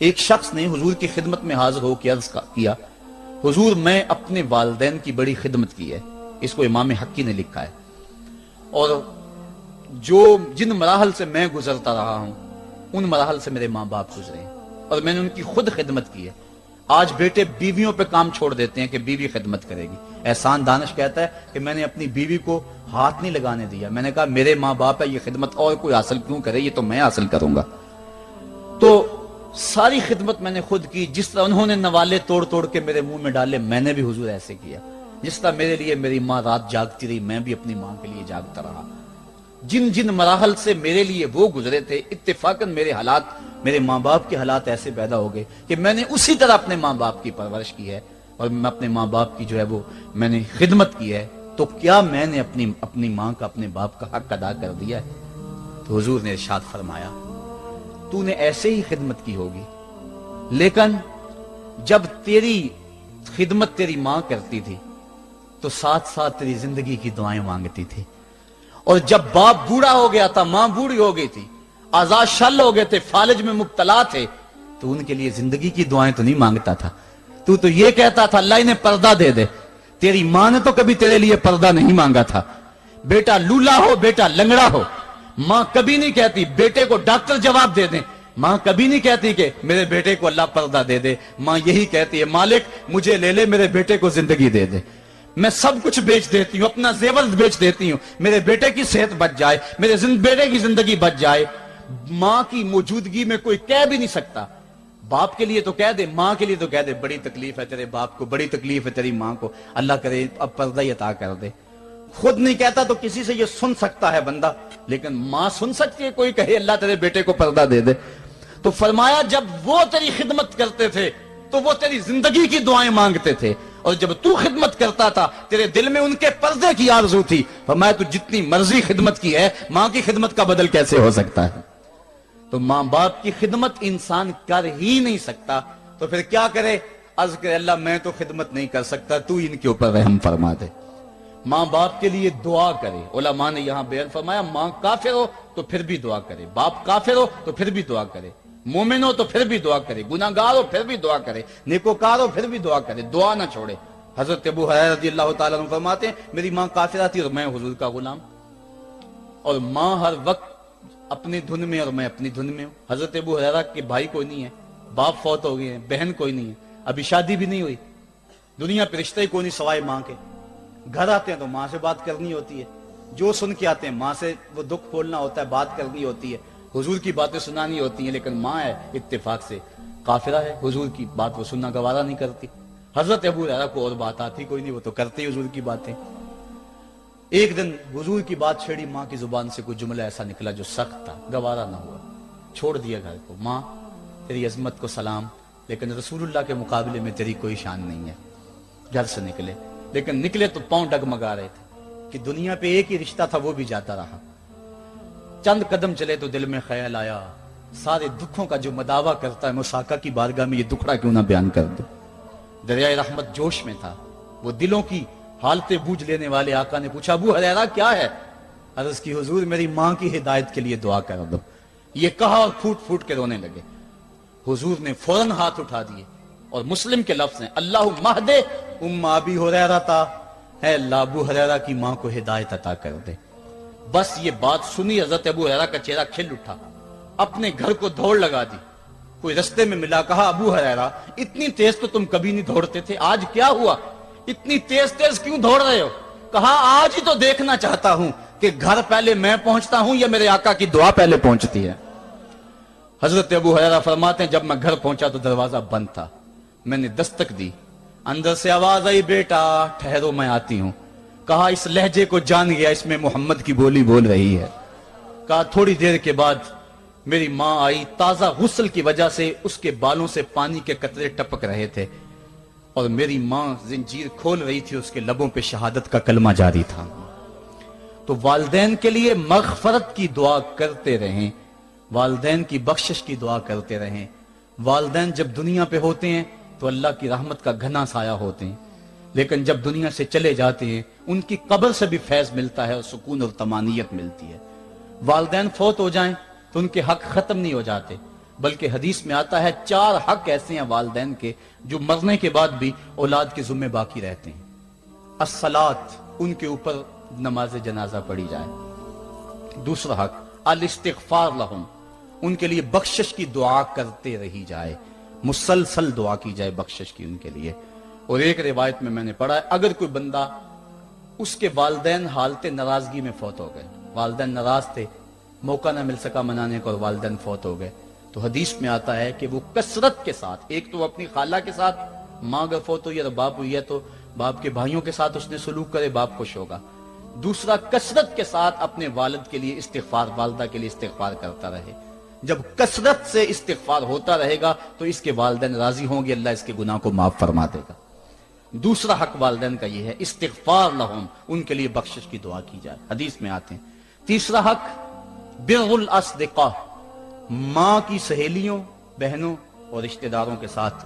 ایک شخص نے حضور کی خدمت میں حاضر ہو کے عرض کیا، حضور میں اپنے والدین کی بڑی خدمت کی ہے. اس کو امام حقی نے لکھا ہے. اور جن مراحل سے میں گزرتا رہا ہوں ان مراحل سے میرے ماں باپ گزرے ہیں اور میں نے ان کی خود خدمت کی ہے. آج بیٹے بیویوں پہ کام چھوڑ دیتے ہیں کہ بیوی خدمت کرے گی. احسان دانش کہتا ہے کہ میں نے اپنی بیوی کو ہاتھ نہیں لگانے دیا. میں نے کہا میرے ماں باپ ہے، یہ خدمت اور کوئی حاصل کیوں کرے، یہ تو میں حاصل کروں گا. تو ساری خدمت میں نے خود کی. جس طرح انہوں نے نوالے توڑ توڑ کے میرے منہ میں ڈالے، میں نے بھی حضور ایسے کیا. جس طرح میرے لیے میری ماں رات جاگتی رہی، میں بھی اپنی ماں کے لیے جاگتا رہا. جن جن مراحل سے میرے لیے وہ گزرے تھے، اتفاقاً میرے حالات، میرے ماں باپ کے حالات ایسے پیدا ہو گئے کہ میں نے اسی طرح اپنے ماں باپ کی پرورش کی ہے اور میں اپنے ماں باپ کی جو ہے وہ میں نے خدمت کی ہے. تو کیا میں نے اپنی ماں کا، اپنے باپ کا حق ادا کر دیا ہے؟ تو حضور نے ارشاد فرمایا، تو نے ایسے ہی خدمت کی ہوگی، لیکن جب تیری خدمت تیری ماں کرتی تھی تو ساتھ ساتھ تیری زندگی کی دعائیں مانگتی تھی. اور جب باپ بوڑھا ہو گیا تھا، ماں بوڑھی ہو گئی تھی، آزاد شل ہو گئے تھے، فالج میں مبتلا تھے، تو ان کے لیے زندگی کی دعائیں تو نہیں مانگتا تھا. تو یہ کہتا تھا اللہ انہیں پردہ دے دے. تیری ماں نے تو کبھی تیرے لیے پردہ نہیں مانگا تھا. بیٹا لولا ہو، بیٹا لنگڑا ہو، ماں کبھی نہیں کہتی بیٹے کو ڈاکٹر جواب دے دیں. ماں کبھی نہیں کہتی کہ میرے بیٹے کو اللہ پردہ دے دے. ماں یہی کہتی ہے مالک مجھے لے لے، میرے بیٹے کو زندگی دے دے. میں سب کچھ بیچ دیتی ہوں، اپنا زیور بیچ دیتی ہوں، میرے بیٹے کی صحت بچ جائے، میرے بیٹے کی زندگی بچ جائے. ماں کی موجودگی میں کوئی کہہ بھی نہیں سکتا. باپ کے لیے تو کہہ دے، ماں کے لیے تو کہہ دے بڑی تکلیف ہے تیرے باپ کو، بڑی تکلیف ہے تیری ماں کو، اللہ کرے اب پردہ ہی عطا کر دے. خود نہیں کہتا تو کسی سے یہ سن سکتا ہے بندہ، لیکن ماں سن سکتی ہے کوئی کہے اللہ تیرے بیٹے کو پردہ دے دے. تو فرمایا جب وہ تیری خدمت کرتے تھے تو وہ تیری زندگی کی دعائیں مانگتے تھے، اور جب تو خدمت کرتا تھا تیرے دل میں ان کے پردے کی آرزو تھی. فرمایا تو جتنی مرضی خدمت کی ہے، ماں کی خدمت کا بدل کیسے ہو سکتا ہے؟ تو ماں باپ کی خدمت انسان کر ہی نہیں سکتا، تو پھر کیا کرے؟ عرض کرے اللہ میں تو خدمت نہیں کر سکتا، تو ان کے اوپر رحم فرما دے. ماں باپ کے لیے دعا کرے. علماء نے یہاں بیان فرمایا ماں کافر ہو تو پھر بھی دعا کرے، باپ کافر ہو تو پھر بھی دعا کرے، مومن ہو تو پھر بھی دعا کرے، گناہگار ہو پھر بھی دعا کرے، نیکوکار ہو پھر بھی دعا کرے، دعا نہ چھوڑے. حضرت ابو ہریرہ رضی اللہ تعالیٰ عنہ فرماتے ہیں میری ماں کافرہ تھی اور میں حضور کا غلام، اور ماں ہر وقت اپنی دھن میں اور میں اپنی دھن میں ہوں. حضرت ابو ہریرہ کے بھائی کوئی نہیں ہے، باپ فوت ہو گئے ہیں، بہن کوئی نہیں ہے، ابھی شادی بھی نہیں ہوئی، دنیا پہ رشتے کوئی نہیں سوائے ماں کے. گھر آتے ہیں تو ماں سے بات کرنی ہوتی ہے، جو سن کے آتے ہیں ماں سے وہ دکھ کھولنا ہوتا ہے، بات کرنی ہوتی ہے، حضور کی باتیں سنانی ہوتی ہیں. لیکن ماں ہے اتفاق سے کافرہ ہے، حضور کی بات وہ سننا گوارا نہیں کرتی. حضرت ابو ہریرہ کو اور بات آتی کوئی نہیں، وہ تو کرتے حضور کی باتیں. ایک دن حضور کی بات چھیڑی، ماں کی زبان سے کوئی جملہ ایسا نکلا جو سخت تھا، گوارا نہ ہوا، چھوڑ دیا گھر کو. ماں تیری عظمت کو سلام، لیکن رسول اللہ کے مقابلے میں تیری کوئی شان نہیں ہے. گھر سے نکلے، لیکن نکلے تو پاؤں ڈگمگا رہے تھے کہ دنیا پہ ایک ہی رشتہ تھا وہ بھی جاتا رہا. چند قدم چلے تو دل میں خیال آیا سارے دکھوں کا جو مداوع کرتا ہے میں اس آقا کی بارگاہ میں یہ دکھڑا کیوں نہ بیان کر دوں. دریائے رحمت جوش میں تھا، وہ دلوں کی حالتیں بوجھ لینے والے آقا نے پوچھا ابو ہریرہ کیا ہے؟ عرض کی حضور میری ماں کی ہدایت کے لیے دعا کر دو. یہ کہا اور پھوٹ پھوٹ کے رونے لگے. حضور نے فوراً ہاتھ اٹھا دیے اور مسلم کے لفظ ہیں اللہم اہد ام ابی ہریرہ، اے اللہ ابو ہریرہ کی ماں کو ہدایت عطا کر دے. بس یہ بات سنی حضرت ابو ہریرہ کا چہرہ کھل اٹھا، اپنے گھر کو دوڑ لگا دی. کوئی رستے میں ملا، کہا ابو ہریرہ اتنی تیز تو تم کبھی نہیں دوڑتے تھے، آج کیا ہوا؟ اتنی تیز تیز کیوں دوڑ رہے ہو؟ کہا آج ہی تو دیکھنا چاہتا ہوں کہ گھر پہلے میں پہنچتا ہوں یا میرے آقا کی دعا پہلے پہنچتی ہے. حضرت ابو ہریرہ فرماتے ہیں جب میں گھر پہنچا تو دروازہ بند تھا. میں نے دستک دی، اندر سے آواز آئی بیٹا ٹھہرو میں آتی ہوں. کہا اس لہجے کو جان گیا، اس میں محمد کی بولی بول رہی ہے. کہا تھوڑی دیر کے بعد میری ماں آئی، تازہ غسل کی وجہ سے اس کے بالوں سے پانی کے قطرے ٹپک رہے تھے، اور میری ماں زنجیر کھول رہی تھی، اس کے لبوں پہ شہادت کا کلمہ جاری تھا. تو والدین کے لیے مغفرت کی دعا کرتے رہیں، والدین کی بخشش کی دعا کرتے رہیں. والدین جب دنیا پہ ہوتے ہیں تو اللہ کی رحمت کا گھنا سایہ ہوتے ہیں، لیکن جب دنیا سے چلے جاتے ہیں ان کی قبر سے بھی فیض ملتا ہے اور سکون اور طمانینت ملتی ہے. والدین فوت ہو جائیں تو ان کے حق ختم نہیں ہو جاتے. بلکہ حدیث میں آتا ہے 4 حق ایسے ہیں والدین کے جو مرنے کے بعد بھی اولاد کے ذمہ باقی رہتے ہیں۔ الصلاۃ، ان کے اوپر نماز جنازہ پڑھی جائے۔ دوسرا حق الاستغفار لہم، ان کے لیے بخشش کی دعا کرتے رہی جائے، مسلسل دعا کی جائے بخشش کی ان کے لیے۔ اور ایک روایت میں نے پڑھا ہے اگر کوئی بندہ اس کے والدین حالت ناراضگی میں فوت ہو گئے، والدین ناراض تھے، موقع نہ مل سکا منانے کا اور والدین فوت ہو گئے، تو حدیث میں آتا ہے کہ وہ کثرت کے ساتھ، ایک تو اپنی خالہ کے ساتھ، ماں اگر فوت ہوئی ہے تو باپ ہوئی ہے تو باپ کے بھائیوں کے ساتھ اس نے سلوک کرے، باپ خوش ہوگا۔ دوسرا کثرت کے ساتھ اپنے والد کے لیے استغفار، والدہ کے لیے استغفار کرتا رہے۔ جب کثرت سے استغفار ہوتا رہے گا تو اس کے والدین راضی ہوں گے، اللہ اس کے گناہ کو معاف فرما دے گا۔ دوسرا حق والدین کا یہ ہے استغفار لہم، ان کے لیے بخشش کی دعا کی جائے، حدیث میں آتے ہیں۔ تیسرا حق بر الاصدقاء، ماں کی سہیلیوں، بہنوں اور رشتہ داروں کے ساتھ،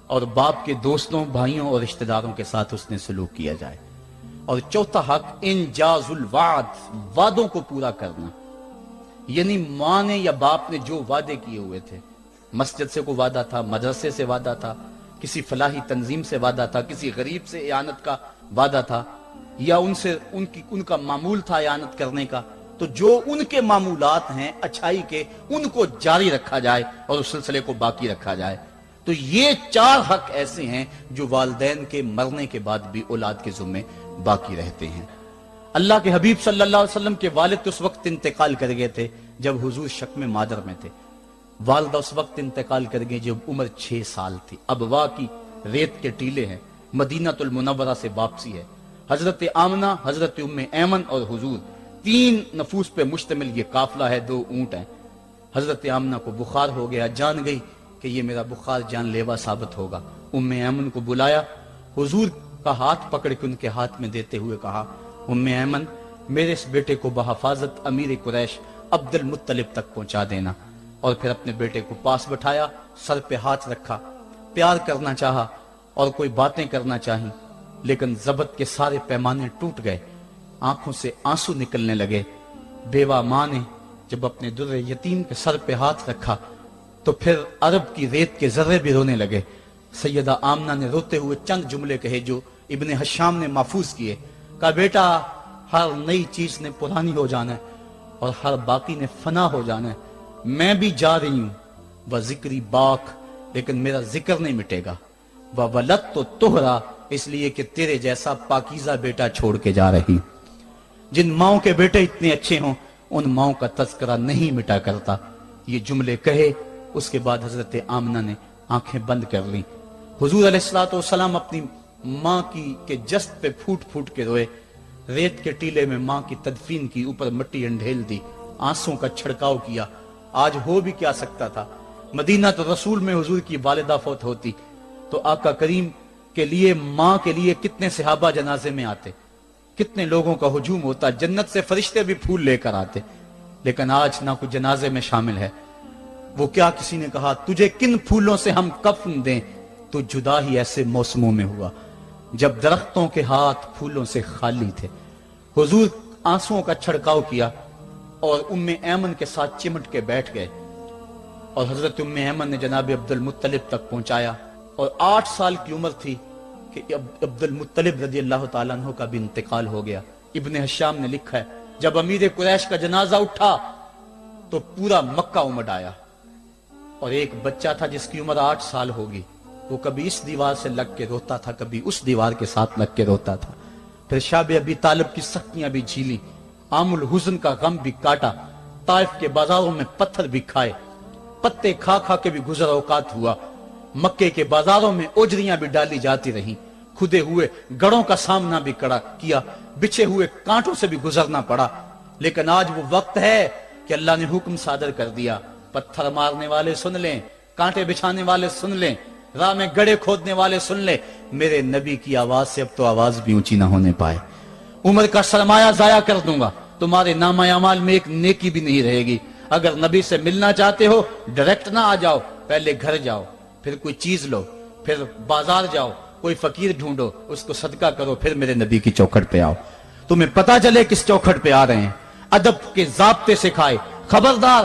اور باپ کے دوستوں، بھائیوں اور رشتہ داروں کے ساتھ اس نے سلوک کیا جائے۔ اور چوتھا حق انجاز الوعد، وعدوں کو پورا کرنا، یعنی ماں نے یا باپ نے جو وعدے کیے ہوئے تھے، مسجد سے کوئی وعدہ تھا، مدرسے سے وعدہ تھا، کسی فلاحی تنظیم سے وعدہ تھا، کسی غریب سے اعانت کا وعدہ تھا، یا ان کا معمول تھا اعانت کرنے کا، تو جو ان کے معمولات ہیں اچھائی کے، ان کو جاری رکھا جائے اور اس سلسلے کو باقی رکھا جائے۔ تو یہ 4 حق ایسے ہیں جو والدین کے مرنے کے بعد بھی اولاد کے ذمہ باقی رہتے ہیں۔ اللہ کے حبیب صلی اللہ علیہ وسلم کے والد اس وقت انتقال کر گئے تھے جب حضور شکم مادر میں تھے، والدہ اس وقت انتقال کر گئی جب عمر 6 سال تھی۔ ابوا کی ریت کے ٹیلے ہیں، مدینہ المنورہ سے واپسی ہے، حضرت آمنہ، حضرت ام ایمن اور حضور، 3 نفوس پہ مشتمل یہ قافلہ ہے، 2 اونٹ ہیں۔ حضرت آمنہ کو بخار ہو گیا، جان گئی کہ یہ میرا بخار جان لیوا ثابت ہوگا، ام ایمن کو بلایا، حضور کا ہاتھ پکڑ کے ان کے ہاتھ میں دیتے ہوئے کہا ام ایمن میرے اس بیٹے کو بحفاظت امیر قریش عبد المطلب تک پہنچا دینا۔ اور پھر اپنے بیٹے کو پاس بٹھایا، سر پہ ہاتھ رکھا، پیار کرنا چاہا اور کوئی باتیں کرنا چاہیں، لیکن ضبط کے سارے پیمانے ٹوٹ گئے، آنکھوں سے آنسو نکلنے لگے۔ بیوہ ماں نے جب اپنے در یتیم کے سر پہ ہاتھ رکھا تو پھر عرب کی ریت کے ذرے بھی رونے لگے۔ سیدہ آمنہ نے روتے ہوئے چند جملے کہے جو ابن حشام نے محفوظ کیے، کہا بیٹا ہر نئی چیز نے پرانی ہو جانا ہے اور ہر باقی نے فنا ہو جانا ہے، میں بھی جا رہی ہوں، وہ ذکری باق، لیکن میرا ذکر نہیں مٹے گا، وہ ولد تو تہرا، اس لیے کہ تیرے جیسا پاکیزہ بیٹا چھوڑ کے جا رہی۔ جن ماؤں کے بیٹے اتنے اچھے ہوں ان ماؤں کا تذکرہ نہیں مٹا کرتا۔ یہ جملے کہے اس کے بعد حضرت آمنہ نے آنکھیں بند کر لی۔ حضور علیہ السلام اپنی ماں کے جسد پہ پھوٹ پھوٹ کے روئے، ریت کے ٹیلے میں ماں کی تدفین کی، اوپر مٹی انڈھیل دی، آنسوں کا چھڑکاؤ کیا۔ آج ہو بھی کیا سکتا تھا، مدینہ تو رسول میں حضور کی والدہ فوت ہوتی تو آقا کریم کے لیے، ماں کے لیے کتنے صحابہ جنازے میں آتے، کتنے لوگوں کا ہجوم ہوتا، جنت سے فرشتے بھی پھول لے کر آتے، لیکن آج نہ کوئی جنازے میں شامل ہے۔ وہ کیا کسی نے کہا تجھے کن پھولوں سے ہم کفن دیں، تو جدا ہی ایسے موسموں میں ہوا جب درختوں کے ہاتھ پھولوں سے خالی تھے۔ حضور آنسوؤں کا چھڑکاؤ کیا اور ام ایمن کے ساتھ چمٹ کے بیٹھ گئے، اور حضرت ام ایمن نے جناب عبد المطلب تک پہنچایا، اور 8 سال کی عمر تھی کہ عبد المطلب رضی اللہ تعالیٰ عنہ کا بھی انتقال ہو گیا۔ ابن حشام نے لکھا ہے جب امیر قریش کا جنازہ اٹھا تو پورا مکہ امڈ آیا، اور ایک بچہ تھا جس کی عمر 8 سال ہوگی، وہ کبھی اس دیوار سے لگ کے روتا تھا، کبھی اس دیوار کے ساتھ لگ کے روتا تھا۔ پھر شاب ابی طالب کی سختیاں بھی جھیلی، عام الحزن کا غم بھی کاٹا، طائف کے بازاروں میں پتھر بھی کھائے، پتے کھا کھا کے بھی گزر اوقات ہوا، مکے کے بازاروں میں اوجریاں بھی ڈالی جاتی رہیں، کھدے ہوئے گڑوں کا سامنا بھی کیا، بچھے ہوئے کانٹوں سے بھی گزرنا پڑا۔ لیکن آج وہ وقت ہے کہ اللہ نے حکم صادر کر دیا، پتھر مارنے والے سن لیں، کانٹے بچھانے والے سن لیں، راہ میں گڑے کھودنے والے سن لیں، میرے نبی کی آواز سے اب تو آواز بھی اونچی نہ ہونے پائے۔ عمر کا سرمایہ ضائع کر دوں گا، تمہارے نامہ اعمال میں ایک نیکی بھی نہیں رہے گی۔ اگر نبی سے ملنا چاہتے ہو ڈائریکٹ نہ آ جاؤ، پہلے گھر جاؤ، پھر کوئی چیز لو، پھر بازار جاؤ، کوئی فقیر ڈھونڈو، اس کو صدقہ کرو، پھر میرے نبی کی چوکھٹ پہ آؤ، تمہیں پتا چلے کس چوکھٹ پہ آ رہے ہیں۔ ادب کے ضابطے سکھائے، خبردار